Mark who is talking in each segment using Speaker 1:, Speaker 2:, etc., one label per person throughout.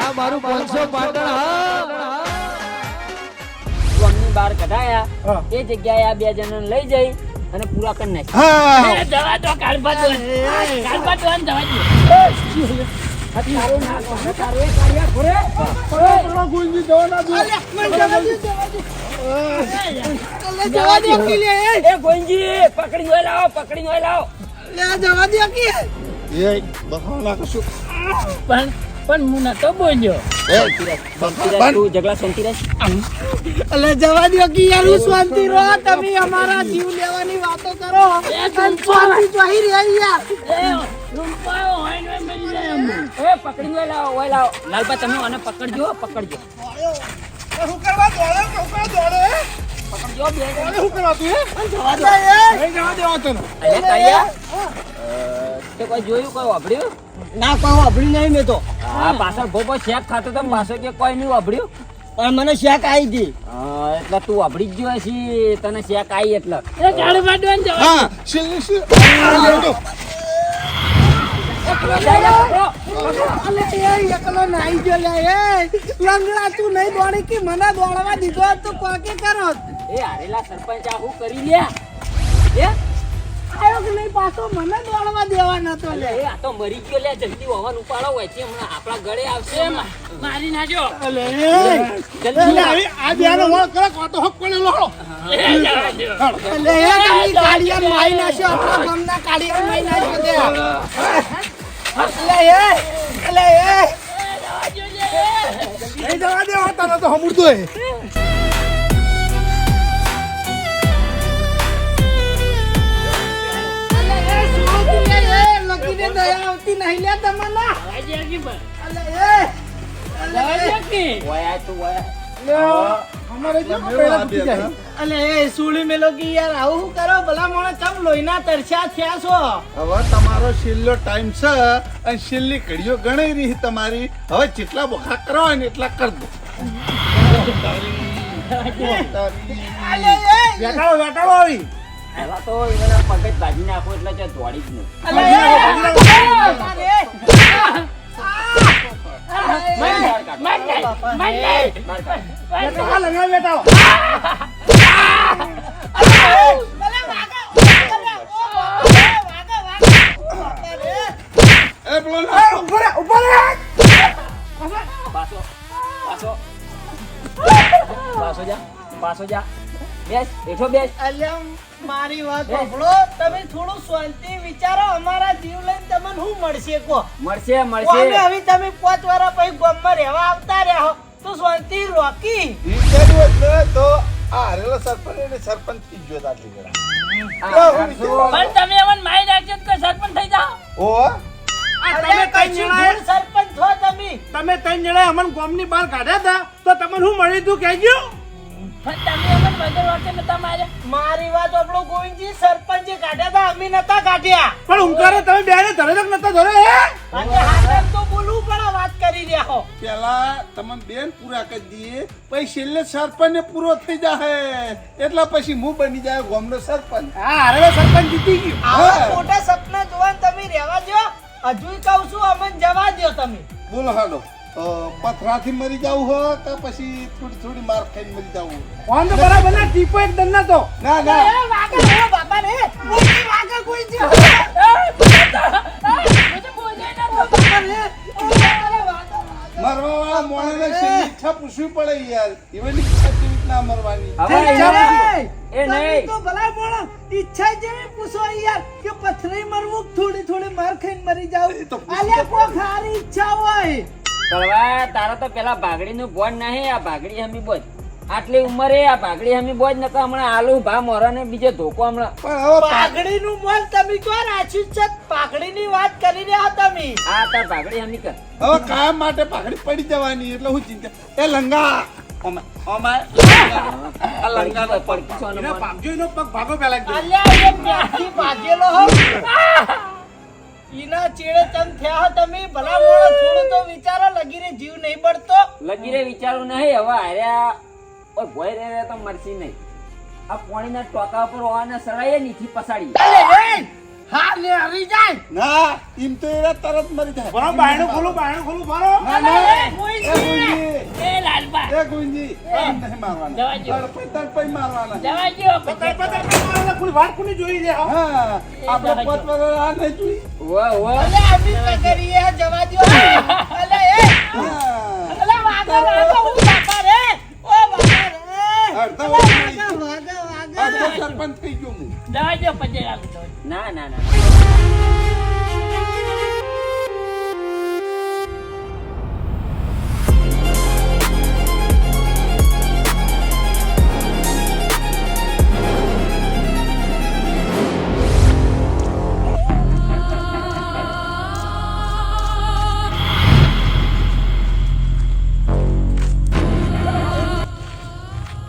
Speaker 1: આ મારું 500 પાટણ હા
Speaker 2: ગામની બહાર કઢાયા એ જગ્યાએ આ બે જણને લઈ જઈ અને પૂરા કરી નાખ્યા. દવા તો કાઢવા દો ને દવા દો. પકડી લાવો. પણ હું નતો બોલ્યો. તું જગલા શાંતિ રહે.
Speaker 3: અલે જવા દો કે યાર હું શાંતિ રહો. તમે અમારા જીવ લેવાની વાતો કરો. શાંતિ જોઈ રહી યાર.
Speaker 2: પકડી લાવો. લાલપા તમે આને પકડજો.
Speaker 3: શું કરવા દોડે
Speaker 2: પકડજો બે જણ.
Speaker 3: શું કરવા તું
Speaker 2: જવા
Speaker 3: દેવા તને
Speaker 2: અરે કયા તે કોઈ જોયું કોઈ વાપર્યું
Speaker 3: ના કોઈ વાપરી નહીં મેં તો.
Speaker 2: આ પાછળ ભોપો શેક ખાતો તો પાછળ કે કોઈ નહીં વાપર્યું.
Speaker 3: પણ મને શેક આવી હતી.
Speaker 2: એટલે તું વાપરી જ ગયો છે તને શેક આવી એટલે
Speaker 3: એકલો નાઈ ગયો લે. લંગડા તું નહીં દોડી કે મને દોડવા દીધો તો કોકે કરો.
Speaker 2: એ હારેલા સરપંચ આ શું કરી લ્યા
Speaker 3: આયો કે નહીં પાછો મને દોડવા દેવા નતો લે.
Speaker 2: એ આ તો મરી ગયો લે. જલ્દી હવન ઉપાડો હોય છે હમણાં આપણા ગળે આવશે મારી નાખજો.
Speaker 3: જલ્દી આ બેનો વળ કરે કોતો હક કોને લોળો. અલે એ તમે કાળિયા માઈ નાખ્યો. આપણા ગામના કાળિયા માઈ નાખ્યો તે. અલે એ નહીં જવા દેવા તને તો હમુરતો હે. લકીને દયા આવતી નહીં લે તમને. અલે એ સુળી મેલો કે યાર આવું શું કરો ભલા મોણે ચમ લોહીના તરસ્યા થયા છો.
Speaker 4: હવે તમારો છેલ્લો ટાઈમ છે અને છેલ્લી ઘડીઓ ગણાઈ રહી તમારી. હવે જેટલા બોખા કરવા હોય ને એટલા કર દો.
Speaker 3: અલે એ
Speaker 4: વેટાળો આવી.
Speaker 2: એવા તો એના પગ જ ભાજી નાખો એટલે જે દોડી જ નહીં. પાછો જા બેસ બેઠો બેસ.
Speaker 3: અલ્યા મારી વાત સાંભળો. તમે થોડું શાંતિ વિચારો. અમારા જીવ લઈને તમને શું મળશે કો?
Speaker 2: મળશે
Speaker 3: કોને હવે તમે 5 વર્ષ પછી ગામમાં રહેવા આવતા રહ્યા તો શાંતિ રોકી
Speaker 4: વિચાર્યું એટલે તો આ હારેલો સરપંચ એને સરપંચ થઈ ગયો આટલી ઘડા.
Speaker 2: પણ તમે અમને માઈ નાખજો તો સરપંચ થઈ જાઓ.
Speaker 4: ઓ
Speaker 3: તમે કઈ સરપંચ છો તમે ત્રણ જણા અમને ગામની બહાર કાઢ્યા હતા તો તમને શું મળ્યું તું કહેજો.
Speaker 2: પણ તમે અમને વગર વાતે નતા માર્યા.
Speaker 3: મારી વાત આપણો ગોવિંદજી સરપંચે કાઢ્યા હતા અમે નતા કાઢ્યા.
Speaker 4: પણ ઉંકારે તમે બેને ધરે તક નતા ધરે હે.
Speaker 3: અને હાથે તો બોલવું પણ વાત કરી રહ્યા હો.
Speaker 4: પેલા તમને બેન પૂરા કરી દઈએ પછી છેલ્લે સરપંચ ને પૂરો થઈ જાય એટલા પછી હું બની જાય ગામનો સરપંચ.
Speaker 3: હા હારે સરપંચ જીતી ગયું. આવા મોટા સપના જોવાન તમે રહેવા દો. હજુ કહું છું અમને જવા દો તમે.
Speaker 4: બોલો હાલો પથરાથી મરી જાવ હો કે પછી થોડી થોડી માર ખાઈને મરી જાવ.
Speaker 3: ફોન તો બરાબર ના ટીપો એક દન ના તો
Speaker 4: ના ના
Speaker 3: એ વાગે રે બાબા રે કોઈ વાગે કોઈ છે.
Speaker 4: મરવા વાળા મોણે છેલ્લી ઈચ્છા પૂછવી પડે યાર. એવાની ઈચ્છા કેવી રીતના મરવાની.
Speaker 2: એ નહીં
Speaker 3: તો ભલા મોણો ઈચ્છા જેવી પૂછો યાર કે પથરી મરવું થોડી થોડી માર ખાઈને મરી જાવ. આલ્યા કોઈ ખારી ઈચ્છા હોય.
Speaker 2: કળવા તારા તો પેલા ભાગડીનું બોજ નહીં. આ ભાગડી હમી બોજ આટલી ઉંમરે આ ભાગડી હમી બોજ નકા હમણાં આલુ ભા મોરા ને બીજો ધોકો હમણાં.
Speaker 4: પણ હવે
Speaker 3: પાઘડીનું મોલ તમે ક્યાં રાખ્યું છે? પાઘડીની વાત કરી રહ્યા તમે.
Speaker 2: આ તાર ભાગડી હમી કર.
Speaker 4: હવે કાયમ માટે પાઘડી પડી જવાની એટલે હું ચિંતા. એ લંગા
Speaker 2: આ લંગાનો પડકી છો ને મોર.
Speaker 4: પગ ભાગો પેલા
Speaker 3: આલ્યા એ પ્યાથી ભાગેલો હો. ઈના ચેડે ચમ થયા હો તમે. ભલા મોણો થોડું તો વિચારો. લગીરે જીવ નહીં પડતો.
Speaker 2: લગીરે વિચારું નહીં. હવે હાર્યા ઓય ભોય રે તો મરસી નહીં. આ પાણીના ટોકા પર ઓવાના સળાઈએ નીથી પસાડી.
Speaker 3: અલે એ હા ને હરી જાય
Speaker 4: ના એમ તો એરા તરત મરી જાય
Speaker 3: બરો બાયણું ખોલું બરો
Speaker 4: ના ના
Speaker 3: એ
Speaker 4: એ ગુંજી
Speaker 2: એ લાલબા
Speaker 4: એ ગુંજી એમ નહીં મારવાના
Speaker 2: જવા દ્યો.
Speaker 4: તડપઈ મારવાના
Speaker 2: જવા દ્યો પછી.
Speaker 3: કોઈ વાત કોની જોઈ લે
Speaker 4: હા આપણે પોત આ નહીં જોઈ
Speaker 2: વાહ વાહ
Speaker 3: અલે આવી કે કરીએ જવા દ્યો અલે એ
Speaker 4: હા
Speaker 3: અલે વાગો હું બાપા રે ઓ બાપા રે
Speaker 4: અડધો અડધો સરપંચ થઈ ગયો હું
Speaker 2: જવા દ્યો પછી રાખજો. ના ના ના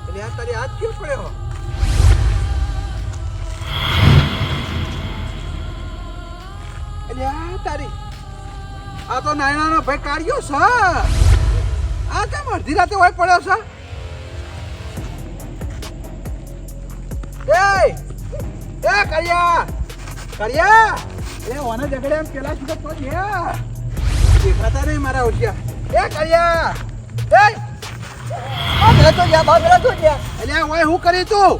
Speaker 3: અલે આ તારી હાથ ક્यों પડ્યો અલે આ તારી આ તો નાયણાનો ભાઈ કાઢ્યો છે આ કેમ અડધી રાતે હોય પડ્યો છે એ કરિયા એ ઓને જગડે એમ પેલા સીધો તો ગયા દેખાતા નહીં મારા ઓછિયા એ કરિયા અલ્યા ઓય હું કરી તું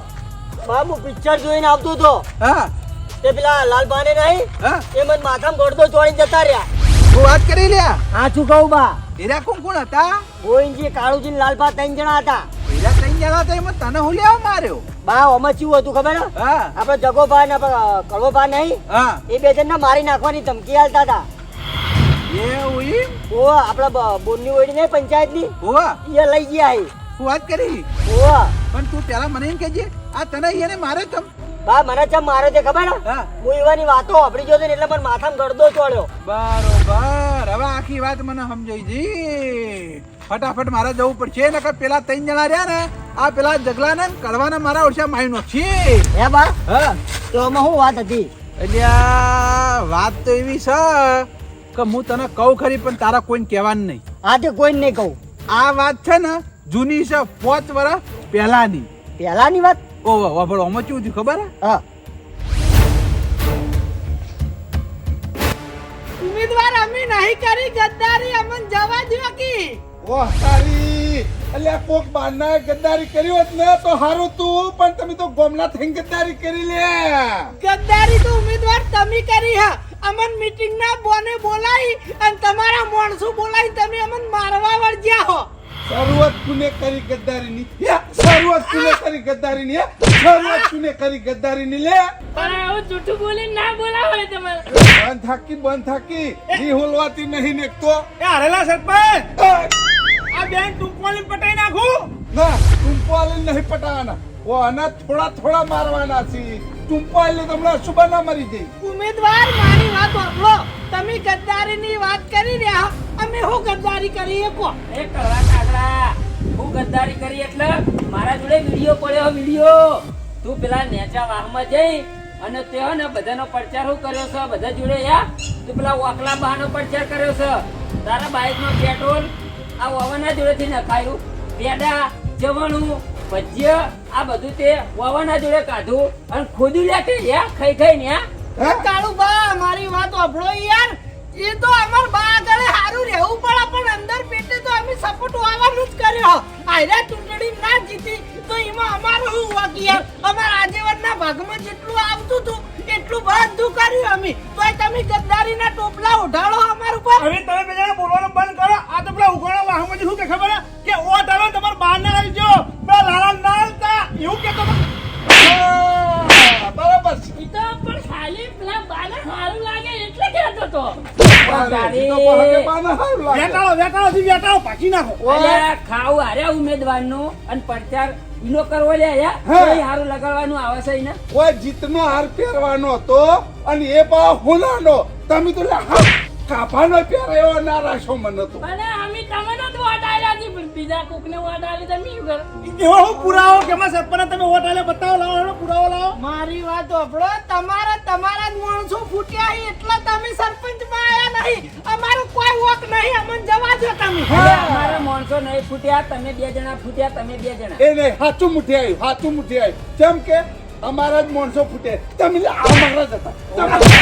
Speaker 1: બાબુ પિક્ચર જોઈને આવતો તો
Speaker 3: હા
Speaker 1: તે પેલા લાલબાને નહીં
Speaker 3: હા
Speaker 1: એ મને માથામાં ગોળતો ચોળીને જતા રહ્યા.
Speaker 3: તું વાત કરી લ્યા
Speaker 1: સાચું કહું બા,
Speaker 3: એરા કોણ હતા
Speaker 1: ગોવિંદજી, કાળુજી ને લાલબા 3 જણા હતા.
Speaker 3: એરા ત્રણ જણા તો એમાં તને હું લેવા માર્યો
Speaker 1: બા આમાં ચેવું હતું ખબર હે?
Speaker 3: હા
Speaker 1: આપણે જગોભા ને કળવોભા નહીં,
Speaker 3: હા
Speaker 1: એ બે જણને મારી નાખવાની ધમકી આલતા હતા.
Speaker 3: એવું એમ
Speaker 1: ઓ આપડા બોરની ઓડી નહીં પંચાયતની,
Speaker 3: હોવા
Speaker 1: એ લઈ ગયા હે.
Speaker 3: હું વાત કરી
Speaker 1: ઓ
Speaker 3: પણ તું પેલા મને એમ કહેજે આ તને એને મારે તમ
Speaker 1: બા મને ચમ મારે તે ખબર હે?
Speaker 3: હા
Speaker 1: હું એવાની વાતો વાપરી જોતો ને એટલે મને માથામાં ગળદો ચોળ્યો.
Speaker 3: બરોબર હવે આખી વાત મને સમજાઈ જી ફટાફટ મારે જવું પડશે નકર પેલા ત્રણ જણા રહ્યા ને આ પેલા જગલા ને કડવાના મારા ઓછા મારી નો છે
Speaker 1: હે બા?
Speaker 3: હા
Speaker 1: તો આમાં શું વાત હતી?
Speaker 3: અલ્યા વાત તો એવી છે કે હું તને કહું ખરી પણ તારા કોઈને કહેવાનું નહીં.
Speaker 1: હા તે કોઈને નહીં કહું.
Speaker 3: આ વાત છે ને જૂની છે 5 વર્ષ પહેલાની.
Speaker 1: પહેલાની વાત?
Speaker 3: ઓહો વાપરો આમાં કેવું થયું ખબર હે?
Speaker 1: હા.
Speaker 3: ઉમેદવાર અમે નહીં કરી ગદ્દારી અમન જવા દો કી
Speaker 4: ઓહ તારી અલ્યા કોક બારના ગદ્દારી કરી હોત ને તો હારું તું પણ તમે તો ગોમના થઈને ગદ્દારી કરી લે
Speaker 3: ગદ્દારી તો ઉમેદવાર તમે કરી હા અમન મીટિંગ ના બોને બોલાઈ અને તમારા માણસો બોલાઈ તમે અમન મારવા વળજ્યા હો
Speaker 4: શરૂઆત કુને કરી ગદ્દારીની શરૂઆત કુને કરી ગદ્દારીની શરૂઆત કુને કરી ગદ્દારીની લે
Speaker 2: પણ આવું જૂઠું બોલીને ના બોલાવે તમારે.
Speaker 4: બંધ થાકી ઈ હોલવાતી નહીં ને તો
Speaker 3: એ હરેલા સરપંચ આ બેન ટૂંકવાલી પટાઈ નાખું
Speaker 4: ના ટુંપાલી નહીં પટાવાના ઓ આના થોડા મારવાના છે ટુંપાલી તમને સુબાના મરી જઈ
Speaker 3: ઉમેદવાર મારી વાત સાંભળો તમે ગદ્દારીની વાત કરી રહ્યા અમે હું ગદ્દારી કરીએ કો
Speaker 2: એ કડવા કાગડા, હું ગદ્દારી કરી એટલે મારા જોડે વિડિયો પડ્યો વિડિયો. તું પેલા નેચા વાહમાં જઈ અને તે હે ને બધાનો પ્રચાર હું કર્યો છે બધા જોડે યા તું પેલા ઓકલા બહાનો પ્રચાર કર્યો છે. તારા બાઈકનો પેટ્રોલ આ વાવાના જોડેથી નખાયું, પેડા જવાનું ભજીયા આ બધું તે વાવાના જોડે કાઢું અને ખોદી લે કે યા ખાઈ ને
Speaker 3: કાળુ બા મારી વાત સાંભળો યાર એ તો અમાર બા આગળ હારું રહેવું પડે પણ અંદર પેટે તો અમે સપોર્ટ આવવાનું જ કર્યો આયરા ચૂંટણી ના જીતી તો એમાં અમારું શું વાકી યાર અમાર આજીવનના ભાગમાં જેટલું આવતું હતું એટલું બધું કર્યું અમે તોય તમે ગદ્દારીના ટોપલા ઉઢાડો અમાર ઉપર
Speaker 5: હવે તમે બધા બોલવાનું બંધ કરો. આ તો પેલા ઉઘાડા વાહમાં શું કે ખબર હે? કે ઓ ટાળો તમાર બહાર ના આવી જો પેલા લાલા ના આવતા એવું કેતો હતો.
Speaker 4: બરાબર છે
Speaker 2: ઈ તો પણ ખાલી પેલા બાને સારું લાગે એટલે કહેતો તો.
Speaker 4: ઈ તો પહાડે બાના હારું લાગે.
Speaker 5: વેટાળો થી વેટાળો પાછી નાખો.
Speaker 2: અલ્યા ખાવું હારે ઉમેદવારનું અને પ્રચાર ઈનો કરવો લે યા
Speaker 4: હા.
Speaker 2: કોઈ હારું લગાડવાનું આવે છે ઈને.
Speaker 4: કોઈ જીતનો હાર પહેરવાનો હતો અને એ પા હોનાનો તમે તો લે હા કાભાનો પહેરાયો ના રાશો મને તો
Speaker 2: અને અમે તમને જ વોટ આલ્યા છે પણ બીજા કોકને વોટ આલી તમે શું કરો?
Speaker 5: એવો હું પુરાવો કે માં સરપંચ તમે વોટ આલે બતાવો લાવો એનો પુરાવો લાવો.
Speaker 3: મારી વાત સાંભળો તમારા જ માણસો ફૂટ્યા છે એટલે તમે સરપંચમાં આયા નહીં અમારો કોઈ વોક નહીં અમન જવા દો તમે
Speaker 2: અલ્યા, અમારા માણસો નહીં ફૂટ્યા, તમે 2 જણા ફૂટ્યા, તમે 2 જણા.
Speaker 4: એ નહીં સાચું મુઠી આવ્યું કેમ કે અમારા જ માણસો ફૂટે તમે લે, અમારા જ હતા અમારા જ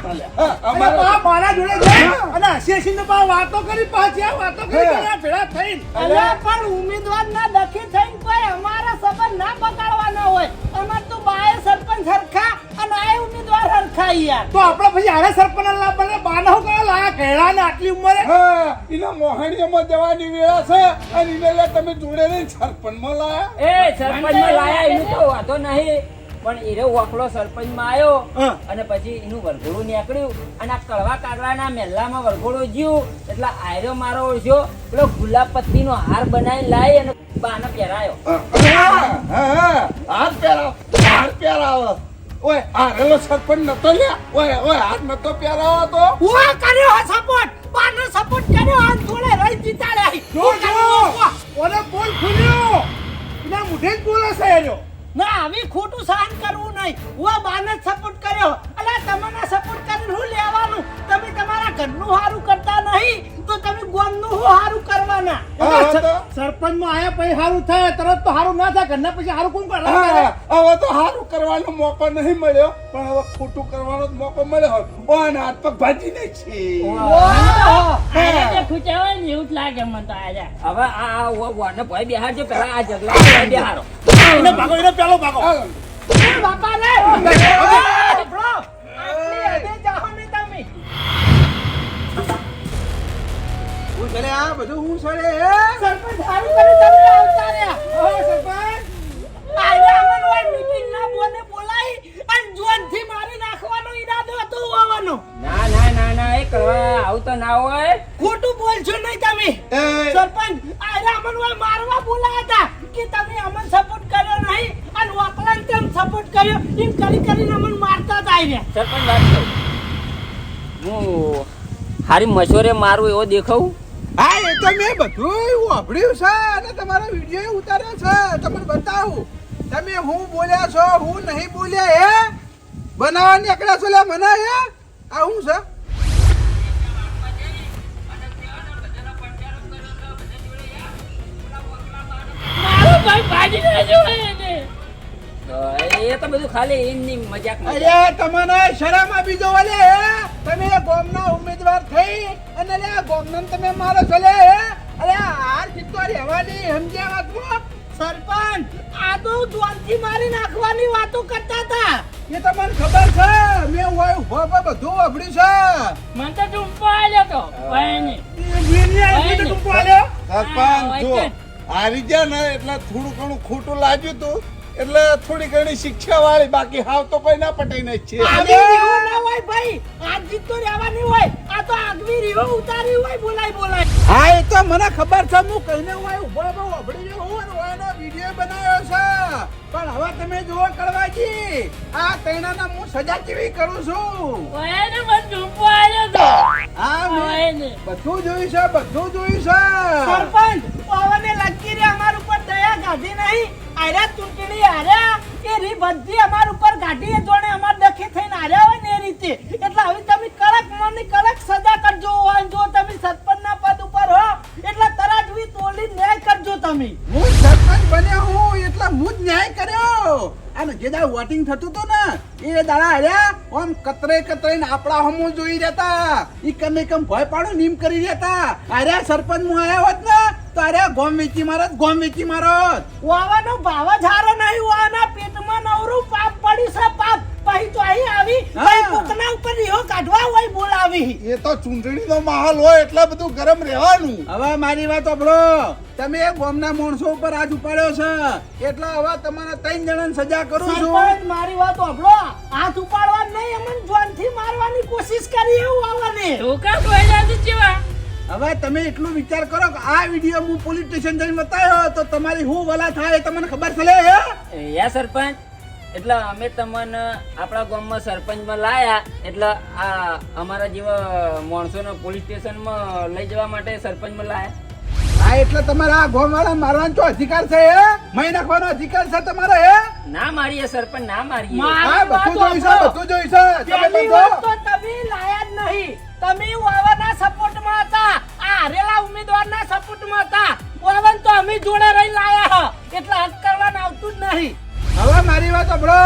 Speaker 4: હતા લે. હા,
Speaker 5: અરે
Speaker 4: અમારા
Speaker 5: બા મારા જોડે જઈ અને હસી હસીને બા વાતો કરી પાછી આ વાતો કરી
Speaker 4: હા.
Speaker 5: બધા ભેળા થઈને.
Speaker 3: અલ્યા પણ ઉમેદવાર ના દખી થઈને કોઈ અમારા સંબંધ ના બગાડવાના હોય. અમાર તો બાએ સરપંચ હરખા અને આએ ઉમેદવાર હરખા યાર.
Speaker 5: તો આપણે પછી હારે સરપંચ ના બને બાના હું કરવા લાયા કેળા ને આટલી ઉંમરે
Speaker 4: હા, એના મોહણીઓમાં જવાની વેળા છે અને એને લે તમે જોડે રહીને સરપંચમાં લાયા.
Speaker 2: એ સરપંચમાં લાયા એનું તો વાંધો નહીં, પણ એરો વખલો સરપંચમાં આવ્યો
Speaker 5: હા.
Speaker 2: અને પછી એનું વરઘોડું નીકળ્યું અને આ કડવા કાગડાના મહેલામાં વરઘોડું જ્યું એટલે આયરો મારો ઓળખ્યો પેલો ગુલાબપત્રીનો હાર બનાવી લાવી અને બાને પહેરાયો.
Speaker 4: હાર પહેરાવો. ઓય હારેલો સરપંચ નતો લ્યા. ઓય હાર નતો પહેરાવો તો.
Speaker 3: હું કર્યો હે સપોર્ટ. બાને સપોર્ટ કર્યો અને થોડે રહી જીતાડ્યા.
Speaker 5: જો ઓને બોલ ખુલ્યો એના મુઠે જ બોલે છે એનો.
Speaker 3: ના આવી ખોટું સહન કરવું નહીં. હું બાને સપોર્ટ કર્યો. અલા તમને સપોર્ટ કરીને હું લેવાનું? તમે તમારા ઘરનું સારું કરતા નહીં તો તમે ગામનું હું સારું કરવાના?
Speaker 4: હવે તો
Speaker 5: સરપંચમાં આયા પછી સારું થાય તરત તો સારું ના થાય ઘરના પછી સારું કોણ કરે
Speaker 4: હા, હવે તો સારું કરવાનો મોકો નહીં મળ્યો પણ હવે ખોટું કરવાનો જ મોકો મળ્યો હોય. ઓય ને હાથ પગ ભાજી દે છે.
Speaker 2: હવે આ વાને ભાઈ બિહારજો પેલા આ જગલા ભાઈ બિહારો.
Speaker 5: એને ભાગો એને પેલો ભાગો
Speaker 4: હાલો.
Speaker 3: બાપા રે બ્રો આટલી હદે જાઓ ને તમે.
Speaker 4: હું ચલે આ બધું હું સડે
Speaker 3: સરપંચ સારું કરી તમે આવતા રહ્યા. સરપંચ આયા અમન હોય મીટિંગ ના બોને બોલાઈ અને જોનથી મારી નાખવાનો ઈરાદો હતો આવવાનો.
Speaker 2: ના ના ના ના એ કરવા આવું તો ના હોય.
Speaker 3: ખોટું બોલશો નહીં તમે.
Speaker 4: એ
Speaker 3: સરપંચ આયા અમન હોય મારવા બોલાયા હતા કે તમે અમન સપોર્ટ કર્યો નહીં અને વાકલાને તેમ સપોર્ટ કર્યો એમ કરી કરીને અમન મારતા જ આઈ રહ્યા.
Speaker 2: સરપંચ વાત કહું, હું હારી મશોરે મારું એવો દેખાવું.
Speaker 6: હા એ તો મેં બધું વાપર્યું છે અને તમારા વિડીયો ઉતાર્યો છે તમને બતાવું તમે હું બોલ્યા છો હું નહીં બોલ્યા હે બનાવવા નીકળ્યા છો લે મને હે આ હું છે
Speaker 3: મારો ભાઈ ભાજી ના જોવે એને.
Speaker 2: તો એ તો બધું ખાલી એમની મજાક
Speaker 6: અરે તમને શરમ આપી દો વાલે હે તમે ગામના ઉમેદવાર થઈ અને લે ગામના તમે મારો છો લે હે અરે હાર જીતતો રહેવાની સમજ્યા વાતમાં
Speaker 3: સરપંચ આ તો જોનથી મારી નાખવાની વાતો કરતા હતા.
Speaker 6: એ તમને ખબર છે મેં હોય ઉભો પર બધું વાપર્યું છે
Speaker 3: મને તો ટૂંપો આવ્યો તો ભાઈને.
Speaker 5: વીણિયા એટલે તો ટૂંકો આલ્યો.
Speaker 4: સરપંચ જો હારી ગયા ને એટલે થોડું ઘણું ખોટું લાગ્યું તું એટલે થોડી ઘણી શિક્ષા વાળી બાકી હાવ તો કોઈ ના પટાઈ ને છે.
Speaker 3: આગવી રીહો ના હોય ભાઈ. આ જીત તો રહેવાની હોય. આ તો આગવી રીહો ઉતારી હોય બોલાય.
Speaker 6: હા એ તો મને ખબર છે હું કહીને હોય ઉભો ઉભો વાપરી ગયો હું અને ઓયનો વિડીયો બનાવ્યો છે પણ હવે તમે જુઓ કડવાજી આ તૈણાના હું સજા કેવી કરું છું
Speaker 3: ભાઈને મને ટૂંપો આવ્યો તો.
Speaker 6: હા મેં બધું જોયું છે બધું જોયું છે
Speaker 3: સરપંચ પવને લકીરે અમાર ઉપર દયા ગાધી નહીં. આર્યા ચૂંટણી હાર્યા એ રી બધી અમાર ઉપર ગાડી એ જોડે અમાર દખી થઈને હાર્યા હોય ને એ રીતે. એટલે હવે તમે કડક મને કડક સજા કરજો. હોય જો તમે સરપંચના પદ ઉપર હો એટલે તરાજવી તોલી ન્યાય કરજો તમે.
Speaker 6: હું સરપંચ બન્યો હું એટલે હું જ ન્યાય કર્યો અને જે દાડા વોટિંગ થતું હતું ને એ દાડા હાર્યા આમ કતરે ને આપણા હમું જોઈ રહેતા ઈ કમે કમ ભય પાડો નીમ કરી રહેતા હાર્યા સરપંચ હું આયા હોત ને તો હાર્યા ગોમ વેચી મારત
Speaker 3: વાવાનો ભાવ જ હારો નહીં. વાના પેટમાં નવરું પાપ પડ્યું છે પાપ. પછી તો અહીં આવી
Speaker 6: હા.
Speaker 3: પછી કોકના ઉપર રીહો કાઢવા હોય બોલાવી.
Speaker 4: એ તો ચૂંટણીનો માહોલ હોય એટલે બધું ગરમ રહેવાનું.
Speaker 6: હવે મારી વાત સાંભળો તમે ગામના માણસો ઉપર હાથ ઉપાડ્યો છે એટલે હવે તમારા 3 જણાને સજા કરું છું
Speaker 3: સરપંચ મારી વાત સાંભળો. હાથ ઉપાડવા નહીં અમન જોનથી મારવાની કોશિશ કરી એવું આવવાને.
Speaker 6: હવે તમે એટલું વિચાર કરો કે આ વિડીયો હું પોલીસ સ્ટેશન જઈને બતાવ્યો તો તમારી શું વલા થાય એ તમને ખબર છે હે
Speaker 2: યા સરપંચ એટલે અમે તમને આપણા ગામમાં સરપંચમાં લાયા એટલે આ અમારા જેવા માણસોને પોલીસ સ્ટેશનમાં લઈ જવા માટે સરપંચમાં લાયા.
Speaker 6: હા એટલે તમારે આ ગામવાળા મારવાનો તો અધિકાર છે હે મહી નાખવાનો અધિકાર છે તમારે હે
Speaker 2: ના મારીએ સરપંચ ના મારીએ.
Speaker 6: હા બધું જોઈશે તમે
Speaker 3: પહેલી
Speaker 6: બધું
Speaker 3: વાત તો તમે લાયા જ નહીં. તમે વાવાના સપોર્ટમાં હતા. આ હારેલા ઉમેદવારના સપોર્ટમાં હતા. વાવન તો અમે જોડે રહી લાયા હ. એટલે હક કરવાનું આવતું જ નહીં.
Speaker 6: હવે મારી વાત સાંભળો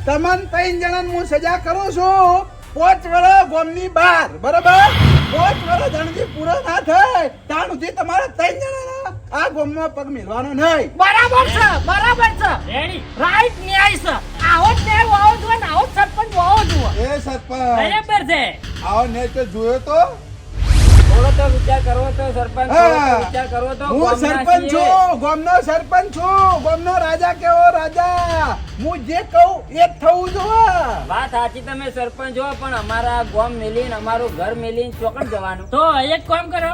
Speaker 6: તમને 3 જણાને હું સજા કરું છું 5 વર્ષ ગામની બહાર, બરાબર? 5 વર્ષ જણથી પૂરો ના થાય ત્યાં સુધી તમારે 3 જણાના આ ગામમાં પગ મેલવાનો નહીં.
Speaker 3: બરાબર છે, બરાબર છે.
Speaker 2: રેડી
Speaker 3: રાઈટ ન્યાય છે. આવો જ ન્યાય હોવો જોઈએ ને આવો જ સરપંચ હોવો જોઈએ.
Speaker 4: એ સરપંચ
Speaker 2: બરાબર છે.
Speaker 4: આવો ને તો જોયો તો
Speaker 2: થોડો તો વિચાર કરવો તો સરપંચ, થોડો તો વિચાર કરવો તો
Speaker 6: હું
Speaker 2: ગામના
Speaker 6: સરપંચ
Speaker 2: છીએ.
Speaker 6: છું, ગામનો સરપંચ છું, ગામનો રાજા કેવો રાજા. હું જે કહું એ જ થવું જોઈએ.
Speaker 2: વાત સાચી, તમે સરપંચ હો, પણ અમારા ગામ મેલીને અમારું ઘર મેલીને ચોકડ જવાનું. તો એક કામ કરો,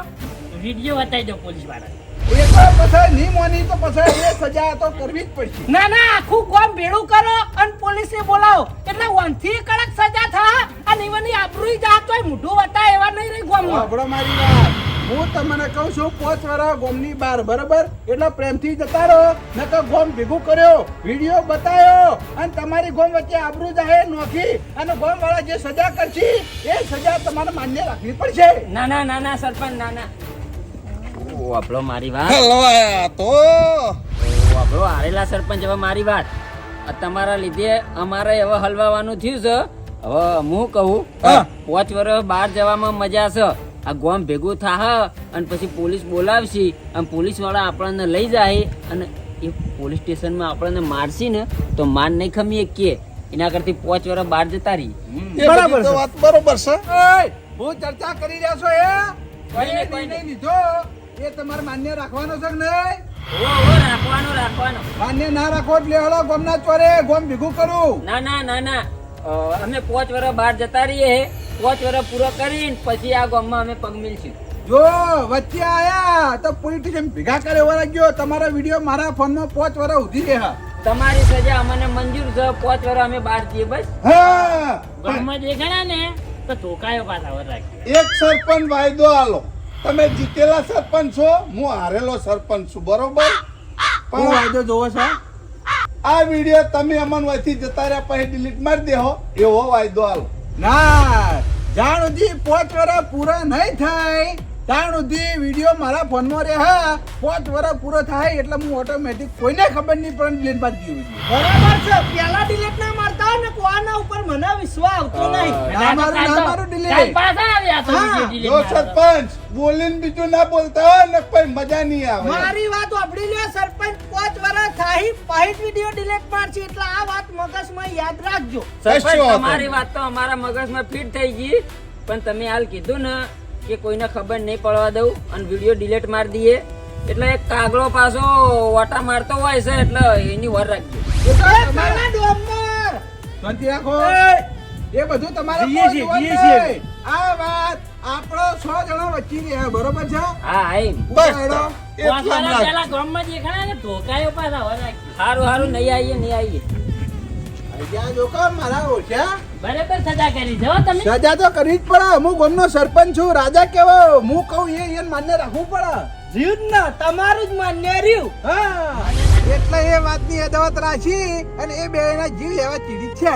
Speaker 2: વિડીયો બતાવી દો પોલીસ વાળા.
Speaker 6: એ તો પછી નહીં મોની તો પછી એ સજા તો કરવી જ પડશે.
Speaker 3: ના ના, આખું ગામ ભેળું કરો અને પોલીસને બોલાવો એટલે વનથી કડક સજા થાય અને ઈવનની આબરૂ જાત હોય મોઢું વટાય એવા નહીં રહી ગામમાં.
Speaker 6: સાંભળો મારી વાત. હું તમને કહું છું 5 વર્ષ ગામની બહાર, બરાબર? એટલે પ્રેમથી જતા રહો, નકર ગામ ભેગું કર્યો, વિડીયો બતાવ્યો અને તમારી ગામ વચ્ચે આબરૂ જાહેર નોખી અને ગામ વાળા જે સજા કરશે એ સજા તમારે માન્ય રાખવી પડશે.
Speaker 2: ના ના ના ના સરપંચ, ના ના. ઓ આપણો મારી વાત,
Speaker 4: હલવાયા તો
Speaker 2: ઓ આપણો હારેલા સરપંચ, હવે મારી વાત. આ તમારા લીધે અમારે હવે હલવાવાનું થયું છે. હવે હું કહું, 5 વર્ષ બહાર જવામાં મજા છે. આ ગામ ભેગું થાહ અને પછી પોલીસ બોલાવશે અને પોલીસ વાળા આપણને લઈ જાય અને એ પોલીસ સ્ટેશનમાં આપણને મારશે ને તો માર નહીં ખમીએ કે એના કરતી 5 વર્ષ બહાર જતા રહી.
Speaker 4: એ બધી તો વાત બરોબર છે.
Speaker 6: ઓય, હું ચર્ચા કરી રહ્યા છો એ
Speaker 2: કોઈ નહીં,
Speaker 6: એ
Speaker 2: કોઈ
Speaker 6: નિર્ણય
Speaker 2: નહીં.
Speaker 6: લીધો એ તમારે માન્ય રાખવાનો છે કે નહીં?
Speaker 2: ઓ રાખવાનો રાખવાનો.
Speaker 6: માન્ય ના રાખો એટલે હળો ગામના ચોરે ગામ ભેગું કરું.
Speaker 2: ના ના ના ના, અમે 5 વર્ષ બહાર જતા રહીએ, 5 વર્ષ પૂરો કરીને પછી આ ગામમાં અમે પગ મિલશું.
Speaker 6: જો વચ્ચે આયા તો પોલીસ સ્ટેશન ભેગા કરે એવો લાગ્યો. તમારો વિડીયો મારા ફોનમાં 5 વર્ષ ઉધી રહ્યા.
Speaker 2: તમારી સજા અમને મંજૂર છે. 5 વર્ષ અમે બહાર જઈએ બસ.
Speaker 4: હા
Speaker 2: ગામમાં દેખાણા ને તો ધોકાયો પાછા રાખી.
Speaker 4: એક સરપંચ વાયદો આલો, તમે જીતેલા સરપંચ છો, હું હારેલો સરપંચ છું, બરોબર?
Speaker 6: હું
Speaker 4: પણ
Speaker 6: વાયદો જોવો છો?
Speaker 4: આ વિડીયો તમે અમન વયથી જતા રહ્યા પછી ડિલીટ મારી દેહો એવો વાયદો આલો.
Speaker 6: ના, જાણ સુધી 5 વર્ષ પૂરા નહીં થાય ત્યાં સુધી વિડીયો મારા ફોનમાં રહે. 5 વર્ષ પૂરો થાય એટલે હું ઓટોમેટિક કોઈને ખબર નહીં પણ ડિલીટ મારી દઉં છું.
Speaker 3: બરાબર છે. પેલા ડિલીટ ના મારતા હોય ને કોના ઉપર મને વિશ્વાસ આવતો નહીં.
Speaker 6: ના મારું delete.
Speaker 2: પાછા આવ્યા તો
Speaker 3: હા.
Speaker 2: video delete
Speaker 4: જો
Speaker 2: મારવા.
Speaker 4: સરપંચ બોલીને બીજું ના બોલતા હોય ને કોઈ મજા નહીં આવે.
Speaker 3: મારી વાત વાપરી લ્યો. સરપંચ 5 વર્ષ થાય પછી વિડીયો ડિલીટ મારશે એટલે આ વાત મગજમાં યાદ રાખજો.
Speaker 2: સરપંચ,
Speaker 4: કશો વાંધો
Speaker 2: તમારી
Speaker 4: નહીં.
Speaker 2: વાત તો અમારા મગજમાં ફિટ થઈ ગઈ, પણ તમે હાલ કીધું ને કે કોઈને ખબર નહીં પડવા દઉં અને વિડીયો ડિલીટ મારી દઈએ એટલે એક કાગડો પાછો વાટા મારતો હોય છે એટલે એની વર રાખજો.
Speaker 6: એ તો
Speaker 3: એ
Speaker 6: તમારા
Speaker 3: પેલા ડોમર.
Speaker 6: શાંતિ રાખો. એ બધું તમારે
Speaker 5: જીએ છીએ,
Speaker 6: કોઈ
Speaker 5: જીએ
Speaker 6: જોવાનું
Speaker 5: છીએ.
Speaker 6: નહીં. આ વાત આપણો 100 જણા વચ્ચે રહે, બરોબર છે?
Speaker 2: હા આઈ
Speaker 4: બસ
Speaker 6: હેડો.
Speaker 4: એટલામાં રાખ.
Speaker 2: પેલા ગામમાં દેખાણા ને ધોકાયો પાછા વર રાખજો. સારું સારું, નહીં આવીએ નહીં આવીએ.
Speaker 6: અહીંયા જો કે મારા ઓછા
Speaker 2: બરાબર સજા કરી છે હો તમે.
Speaker 6: સજા તો કરવી જ પડે. હું ગામનો સરપંચ છું, રાજા કેવો હું કહું એ માન્ય રાખવું પડે.
Speaker 3: રહ્યું જ ને, તમારું જ માન્ય રહ્યું.
Speaker 6: હા, એટલે એ વાતની અદાવત રાખી અને એ બેના જીવ લેવા ચીડી છે.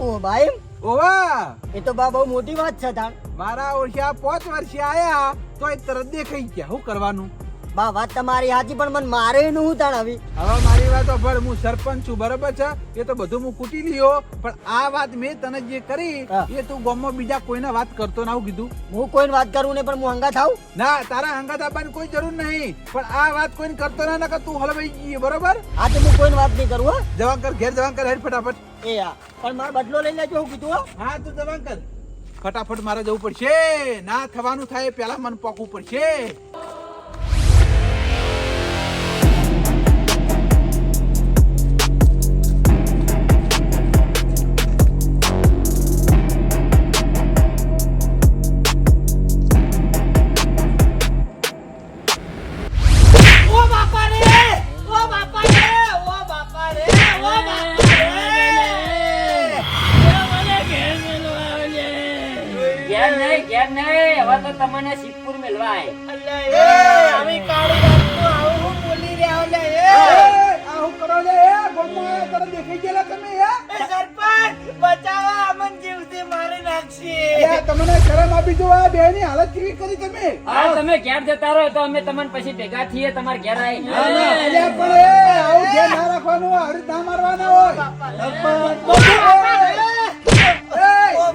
Speaker 1: ઓ ભાઈ,
Speaker 6: ઓવા
Speaker 1: એ તો બા બહુ મોટી વાત છે તાણ.
Speaker 6: મારા ઓછા 5 વર્ષે આયા તો એ તરત દેખાઈ ગયા. શું કરવાનું?
Speaker 1: બા વાત તમારી સાચી, પણ મને મારે એનું હું તાણ હવે.
Speaker 6: હવે મારી વાત સાંભળ. હું સરપંચ છું, બરોબર છે? એ તો બધું હું કૂટી લ્યો, પણ આ વાત મેં તને જે કરી
Speaker 1: હા.
Speaker 6: એ તું ગામમાં બીજા કોઈને વાત કરતો ના. આવું કીધું
Speaker 1: હું કોઈને વાત કરું ને પણ હું હંગા થાવ.
Speaker 6: ના, તારા હંગાત આપવાની કોઈ જરૂર નહીં, પણ આ વાત કોઈને કરતો ના નકર તું હલવાઈ ગઈ, બરોબર?
Speaker 1: આ તો હું કોઈને વાત નહીં કરું હો.
Speaker 6: જવાન કર, ઘેર જવાન કર, હેડ ફટાફટ.
Speaker 1: એ હા, પણ મારો બદલો લઈ લેજો હું કીધું હો.
Speaker 6: હા, તું જવાન કર ફટાફટ. મારે જવું પડશે. ના થવાનું થાય પેલા મને પોકવું પડશે.
Speaker 3: ઓ બાપા રે, ઓ બાપા રે, ઓ બાપા રે, ઓ બાપા રે.
Speaker 2: ઘેર નહીં, હવે તો તમને સિદ્ધપુર મેળવા આય.
Speaker 3: અલ્યા એ, આવી કાળી રાતનું આવું હું બોલી રહ્યા લે એ.
Speaker 6: આ હું કરો લે? ગામમાં તરત દેખાઈ ગયેલા તમે?
Speaker 3: એ સરપંચ બચાવો, અમન જીવથી મારી નાખશે.
Speaker 6: તમને શરમ આપી જો આ બેની હાલત કેવી કરી તમે
Speaker 2: હા તમે ઘેર જતા રહો તો અમે તમને પછી ભેગા થઈએ તમારે ઘેર આવી
Speaker 6: અલ્યા પણ એ આવું જે ના રાખવાનું હોય, હરી ના મારવાના હોય.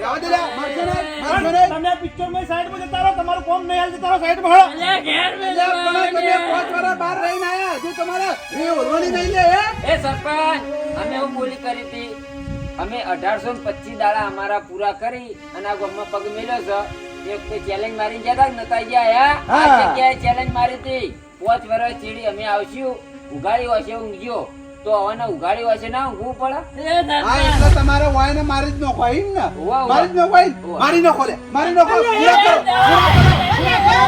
Speaker 6: રહેવા દે લ્યા, મારશો નહીં.
Speaker 5: તમે પિક્ચર માં સાઈડ માં જતા રહો, તમારું કોમ નહીં હાલ જતા રહો સાઈડ માં હળો.
Speaker 2: અલ્યા, ઘેર
Speaker 6: અલ્યા પણ તમે 5 વર્ષ બહાર રહીને આયા, હજુ તમારે એ ઓરવાની નહીં લે હે?
Speaker 2: એ સરપંચ અમે હું બોલી કરી હતી અમે 1825 દાડા અમારા પૂરા કરી અને આ ગામમાં પગ મેલ્યો છે એક ચેલેન્જ મારીને ગયા હતા નતા ગયા આ જગ્યાએ ચેલેન્જ મારી હતી 5 વર્ષ ચીડી અમે આવશું ઉઘાડી હશે ઊંઘ્યો તો હવે ઉઘાડી હશે ના ઊંઘવું પડે
Speaker 6: હા એટલે તમારે વાયને મારી જ નાખો એમ ને?
Speaker 2: વાહ, વાહ.
Speaker 6: મારી જ નાખો એમ? મારી નાખો લે, મારી નાખો. પૂરા કરો, પૂરા કરો,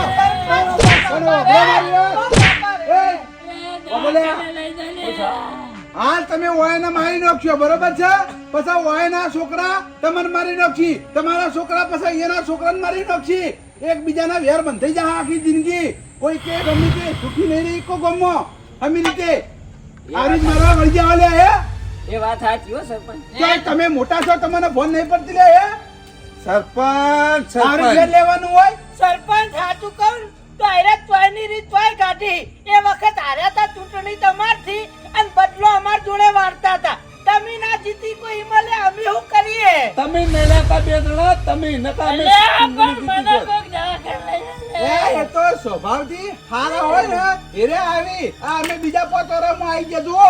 Speaker 6: પૂરા કરો. બોલો, બોલો, એ, બોલે. હાલ તમે વાયને મારી નાખશો બરોબર છે, પછી વાયના છોકરા તમને મારી નાખશી, તમારા છોકરા પછી એના છોકરાને મારી નાખશી, એકબીજાના વેર બંધાઈ જાય આખી જિંદગી. કોઈ કે ગમે તે સુખી નહીં રહી કો ગમો અમી રીતે આવી જ મારવા વળી જાવ લે હે?
Speaker 2: એ વાત સાચી હો સરપંચ
Speaker 6: ક્યાંય તમે મોટા છો તમને ફોન નહીં પડતી લે હે?
Speaker 4: સરપંચ
Speaker 6: તારે ઘેર
Speaker 4: સરપંચ
Speaker 6: લેવાનું હોય
Speaker 3: સરપંચ સાચું કહું તો આયરા તોયની રીત તોય કાઢી એ વખત હાર્યા હતા ચૂંટણી તમારથી અને બદલો અમાર જોડે વાળતા હતા તમે ના જીતી કોઈ હિમાલય અમે શું કરીએ
Speaker 4: તમે મેળાતા બે જણા તમે નકા અમે ચૂંટણી જીતી ગયો.
Speaker 6: એ તો સ્વભાવથી હારા હોય ને હેરે આવી આ અમે બીજા પોતરામાં આવી ગયા જુઓ.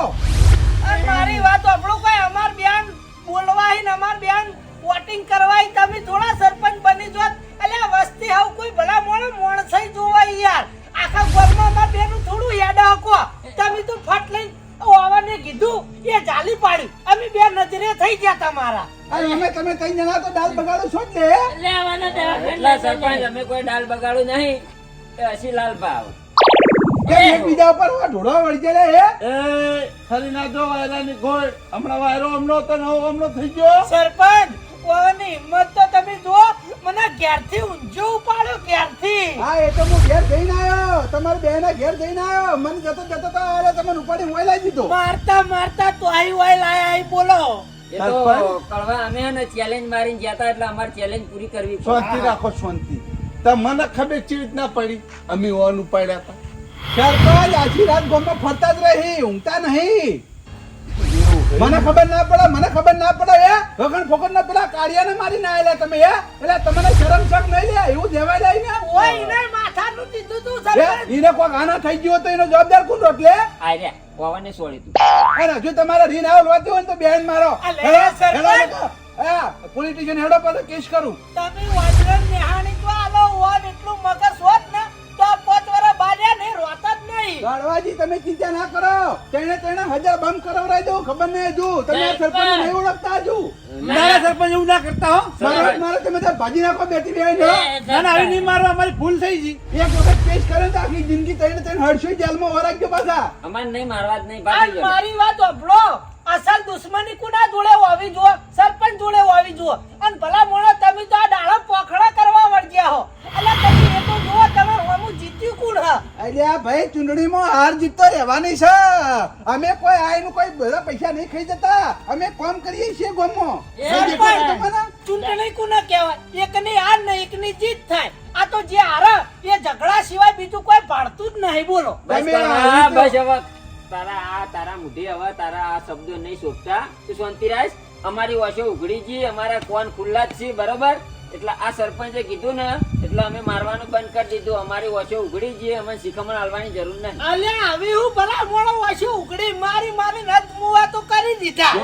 Speaker 3: અને મારી વાત આપણો કોઈ અમાર બેન બોલવાય ને અમાર બેન વોટિંગ કરવાય તમે થોડા સરપંચ બની જોત અલ્યા વસ્તી હાવ કોઈ ભલા મોણસઈ જોવાય યાર આખા ગામમાં અમાર બેનું થોડું યાદ હકો તમે તો ફટ લઈને ઓવાને કીધું એ જાલી પાડી અમે બે નજરે થઈ ગયા તમારા
Speaker 6: અને અમે તમે ત્રણ જણા તો દાલ બગાડો છો જ ને?
Speaker 2: એટલા સરપંચ અમે કોઈ ડાલ બગાડું નહીં એ હસીલાલ ભાવ
Speaker 6: કેમ એકબીજા ઉપર ઢોળવા વળી જાય હે?
Speaker 4: એ ખરી ના જો વાયરાની ગોળ હમણાં વાયરો હમણો તો નવો હમણો થઈ ગયો.
Speaker 3: સરપંચ ઓવાની હિંમત તો તમે જો મને ઘેરથી ઊંઝો ઉપાડ્યો ઘેરથી
Speaker 6: હા એ તો હું ઘેર જઈને આવ્યો, તમારા બેના ઘેર જઈને આવ્યો, મને જતો જતો તો અરે તમને ઉપાડી મોય લાવી દીધો.
Speaker 3: મારતા મારતા તો આઈ વાય લાયા આઈ બોલો
Speaker 2: એ તો કળવા અમે હે ને ચેલેન્જ મારીને ગયા હતા એટલે અમારી ચેલેન્જ પૂરી કરવી પડે.
Speaker 4: શાંતિ રાખો શાંતિ. તમને ખબર ચીજ ના પડી અમે ઓન ઉપાડ્યા હતા.
Speaker 6: સરપંચ આખી રાત ગામમાં ફરતા જ રહી, ઊંઘતા નહીં. મને ખબર ના પડે, મને ખબર ના પડે હે વગણ ફોકણ ના પેલા કાળિયાને મારીને આયેલા તમે હે એટલે તમને શરમ શક નહીં લે એવું દેવાય લઈ ને
Speaker 3: ઓય ઇને માથાનું દીધું તું
Speaker 6: હે?
Speaker 3: સરપંચ
Speaker 6: ઈને કોઈ આના થઈ ગયો તો એનો જવાબદાર કોણ રોટલે?
Speaker 2: આર્યા પવને છોડી તું
Speaker 6: અને જો તમારા રીન આવો લોતી હોય ને તો બેન મારો.
Speaker 3: અલે,
Speaker 6: હેલો,
Speaker 3: સરપંચ.
Speaker 6: હેલો, હા પોલિટિશિયન હેડો પર કેસ કરું.
Speaker 3: તમે વાજરન નિહાણી તો આલો હોન એટલું મગજ હોત ને તો 5 વર્ષ બાર્યા ને રોતા જ નહીં
Speaker 6: ગાળવાજી તમે ચિંતા ના કરો, તેને 1000 બમ કરાવરાઈ દઉં, ખબર નહીં હજુ તમે આ સરપંચ નહીં ઓળખતા હજુ.
Speaker 5: ના સરપંચ એવું ના કરતા હો.
Speaker 6: મારો તમે તો ભાજી નાખો બેટી બેન હેડો.
Speaker 5: ના ના આવી નહીં મારો અમારી ભૂલ થઈ ગઈ.
Speaker 6: એક વખત કેસ કરે તો આખી જિંદગી તઈને હડશો જેલમાં વરાગ્યો પાછા.
Speaker 2: અમારે નહીં મારવા જ નહીં
Speaker 3: આ
Speaker 2: ભાગી જાઓ.
Speaker 3: મારી વાત સાંભળો અસલ દુશ્મની કુના જોડે હોવી જુઓ સરપંચ જોડે હોવી જુઓ અને ભલા મોણા તમે તો આ ડાળો પોખડા કરવા વળગ્યા હો એટલે તમે એ તો જુઓ તમે હમું જીત્યું કોણ હ
Speaker 6: અલ્યા ભાઈ ચૂંટણીમાં હાર જીત તો રહેવાની છે. અમે કોઈ આઈનું કોઈ બધા પૈસા નહીં ખાઈ જતા, અમે કામ કરીએ છીએ ગામમાં.
Speaker 3: ચૂંટણી કોને કહેવાય એકની હાર ને એકની જીત થાય આ તો જે હારે એ ઝઘડા સિવાય બીજું કોઈ પાડતું જ નહીં બોલો
Speaker 2: બસ
Speaker 6: તમે
Speaker 2: કરવા,
Speaker 6: આ રીતે-
Speaker 2: બસ હવે તારા મુઢે હવે તારા આ શબ્દો નહીં શોભતા તું શાંતિ રાખ. અમારી વાસો ઉઘડી જી અમારા કોણ ખુલ્લા જ છે બરોબર એટલે આ સરપંચે કીધું ને એટલે અમે મારવાનું બંધ કરી દીધું. અમારી વાસો ઉઘડી જી અમે શિખામણ આલવાની જરૂર નહીં.
Speaker 3: અલ્યા હવે હું ભલા મોણો વાસી ઉકડી મારી મારી રદ મુવા તો કરી દીધા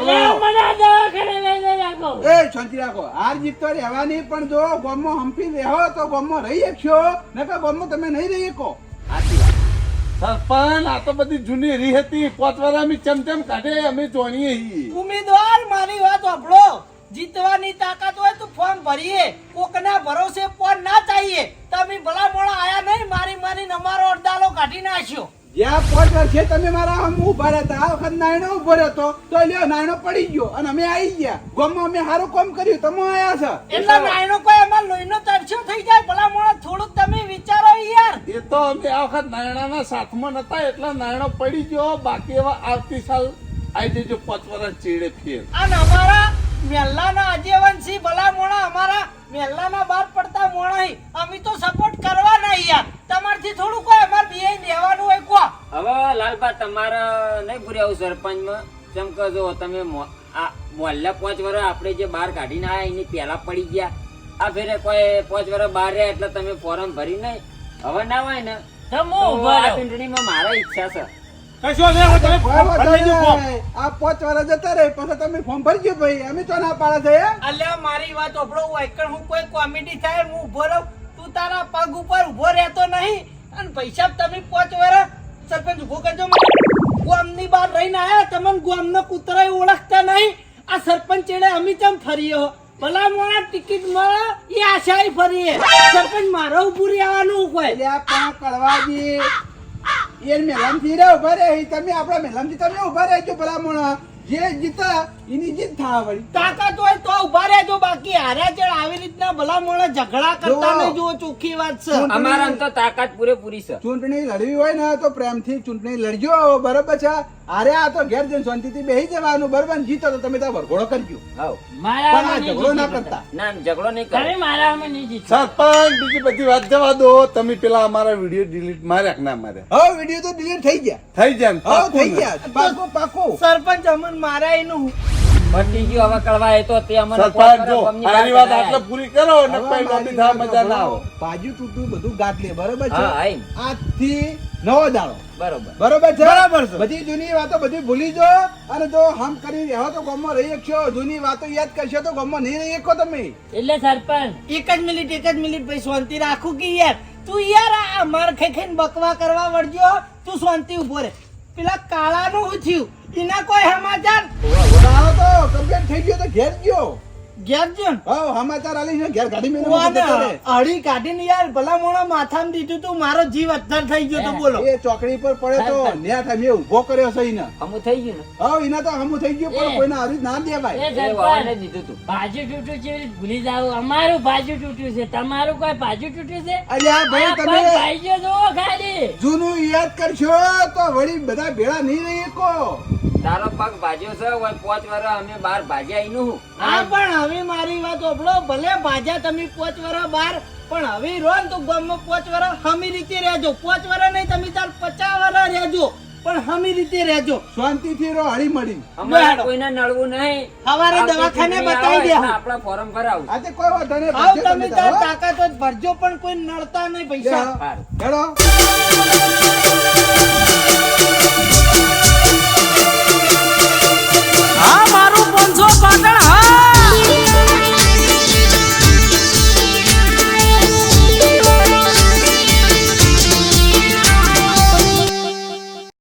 Speaker 6: એ શાંતિ રાખો, હાર જીત તો રહેવાની પણ જો ગામમાં હંપી રહો તો ગામમાં રહી શકશો, નકર ગામમાં તમે નહીં રહી શકો.
Speaker 2: સાચી વાત.
Speaker 4: સરપંચ આ તો બધી જૂની રી હતી. 5 વાર અમે ચમચમ કાઢે અમે જોણીએ છીએ.
Speaker 3: ઉમેદવાર મારી વાત સાંભળો જીતવાની તાકાત હોય તો ફોર્મ ભરીએ કોકના ભરોસે ફોન ના ચાહીએ તમે ભલા મોણા આયા નહીં મારી મારીને અમારો અડધાલો કાઢી નાખ્યો
Speaker 6: જ્યાં 5 વર્ષે તમે મારા આમ ઉભા રહેતા, આ વખત નાયણો ઉભો રહેતો તો લ્યો નાયણો પડી ગયો અને અમે આવી ગયા ગામમાં. અમે સારું કામ કર્યું, તમે આયા છો
Speaker 3: એટલે નાયનો કોઈ અમાર લોહીનો તરસ્યો થઈ જાય ભલા મોણા થોડુંક તમે વિચારો યાર
Speaker 4: એ તો અમે આ વખત નાયણાના સાથમાં નતા એટલે નાયણો પડી ગયો. બાકી એવા આવતી સાલ આવી જજો 5 વર્ષ ચેડે ફેર.
Speaker 3: અને અમારા મેલ્લાના આજીવન સિંહ ભલા મોણા અમારા મહેલાના બાર પડતા મોણાઈ અમે તો સપોર્ટ કરવા નહીં યાર તમારથી થોડું કોઈ અમાર બીએ લેવાનું હોય કો
Speaker 2: હવે લાલબા તમારે નહીં પૂર્યા સરપંચમાં જેમ કે જો તમે મોહલ્લા 5 વર્ષ આપણે જે બહાર કાઢીને આયા એની પહેલા પડી ગયા આ ફેરે કોઈ 5 વર્ષ બહાર રહ્યા એટલે તમે ફોર્મ ભરી નહીં હવે ના હોય ને તો આ ચૂંટણીમાં મારા ઈચ્છા છે
Speaker 5: કશો નહીં, હવે તમે ફોર્મ ભરી લેજો ફોર્મ.
Speaker 6: આ 5 વર્ષ જતા રહે પછી તમે ફોર્મ ભરજો ભાઈ અમે તો ના પાડે છે
Speaker 3: અલ્યા મારી વાત ઓભળો વાયકણ હું કોઈ કોમેડી થાય હું ઊભો રહું તું તારા પગ ઉપર ઊભો રહેતો નહીં અને પૈસા તમે 5 વર્ષ સરપંચ ઊભો કરજો મને ગામની બહાર રહીને આયા તમને ગામનો કૂતરાય ઓળખતા નહીં આ સરપંચ ચેડે અમે ચમ ફરીએ ભલા મોણા ટિકિટ મળે એ આશાએ ફરીએ સરપંચ મારો ઊભું રહેવાનું કોઈ
Speaker 6: એટલે આ પણ કળવાજી એ મેલામથી રે ઉભા રહે તમે આપણા મેલામથી તમે ઉભા રહેજો ભલા મોણા જે જીતા એની જીત થવા વળી
Speaker 3: તાકાત હોય તો ઉભા રહેજો બાકી હાર્યા ચેડ આવી રીતના ભલા મોણા ઝઘડા કરતા નહીં જુઓ ચોખ્ખી વાત છે
Speaker 2: અમારા આમ તો તાકાત પૂરેપૂરી છે
Speaker 6: ચૂંટણી લડવી હોય ને તો પ્રેમથી ચૂંટણી લડજો બરોબર છે અરે આ તો ઘેર જઈને શાંતિથી બેસી જવાનું બરોબર ને જીતો તો તમે ત્યાં વરઘોડો કરજો
Speaker 2: હાવ
Speaker 6: પણ આ ઝઘડો ના કરતા
Speaker 2: ના ઝઘડો નહીં કરે
Speaker 4: સરપંચ બીજી બધી વાત જવા દો તમે પેલા અમારા વિડીયો ડિલીટ માર્યા કે ના માર્યા
Speaker 6: હવે વિડીયો તો ડિલીટ થઈ ગયા
Speaker 4: થઈ જાય ને?
Speaker 6: હવે થઈ
Speaker 4: પાક્કું ને?
Speaker 6: ગયા પાકું પાકું
Speaker 3: સરપંચ અમન મારા એનું
Speaker 2: પટી ગયું હવે કરવા એ તો તે અમને
Speaker 4: સરપંચ જો આની વાત આટલે પૂરી કરો ને પછી લોબી થવા મજા ના આવે
Speaker 6: બાજુ તૂટું બધું ગાંઠ લે બરોબર છે
Speaker 2: હા આઈ
Speaker 6: આજથી નવો દાડો
Speaker 2: બરોબર
Speaker 6: બરોબર છે
Speaker 5: બરાબર છે.
Speaker 6: બધી જૂની વાતો બધી ભૂલી જો અને જો હમ કરી રહ્યો તો ગામમાં રહી શકશો જૂની વાતો યાદ કરશો તો ગામમાં નહીં રહી શકો તમે
Speaker 3: એટલે સરપંચ એક જ મિનિટ ભાઈ શાંતિ રાખું કે યાર તું યાર આ માર ખાઈને બકવા કરવા વળજો તું શાંતિ ઉભો રે પેલા કાળાનું શું થયું એના કોઈ સમાચાર
Speaker 6: આવો તો કમ્પ્લીટ થઈ ગયો તો ઘેર ગયો
Speaker 3: ઘેર જો ને
Speaker 6: હા સમાચાર આલી છે ઘેર ગાડી મેં
Speaker 3: અડી કાઢીને યાર ભલા મોણા માથામાં દીધું તું મારો જીવ અદ્ધર થઈ ગયો તો બોલો
Speaker 6: એ ચોકડી પર પડે તો ન્યા તમે ઉભો કર્યો છે એને
Speaker 2: હમું થઈ ગયું
Speaker 6: હા એના તો હમું થઈ ગયું પણ કોઈને આવી ના દેવાય
Speaker 2: ને એ વાળને દીધું તું
Speaker 7: ભાજુ તૂટ્યું છે ભૂલી જાવ અમારું ભાજુ તૂટ્યું છે તમારું કોઈ ભાજુ તૂટ્યું છે
Speaker 6: અલ્યા ભાઈ
Speaker 7: આ
Speaker 6: તમે
Speaker 7: ભાઈઓ જોવો ખાલી
Speaker 6: જૂનું યાદ કરશો તો વળી બધા ભેળા નહીં રહી શકો
Speaker 2: તારો પગ ભાજ્યો છે હોય 5 વર્ષ અમે બહાર ભાજ્યા એનું
Speaker 3: હા પણ હવે મારી વાત ઓભળો ભલે ભાજા તમે 5 વર્ષ બાર પણ હવે રો ને તો ગામમાં 5 વર્ષ હમી રીતે રહેજો 5 વર્ષ નહીં તમે તાર 50 વર્ષ રહેજો પણ હમી રીતે રહેજો
Speaker 6: શાંતિથી રહો હળી મળી
Speaker 2: અમારે કોઈને નડવું નહીં
Speaker 3: સવારે દવાખાને બતાવી દે
Speaker 2: આપણા ફોરમ ભરાવું
Speaker 6: આજે કોઈ વાંધો નહીં
Speaker 3: આવ
Speaker 6: ભરજો
Speaker 3: તમે
Speaker 6: તમે
Speaker 3: તાર
Speaker 6: તારો.
Speaker 3: તાકાત હોય તો ભરજો પણ કોઈ નડતા નહીં પૈસા
Speaker 2: સારું.
Speaker 6: હેડો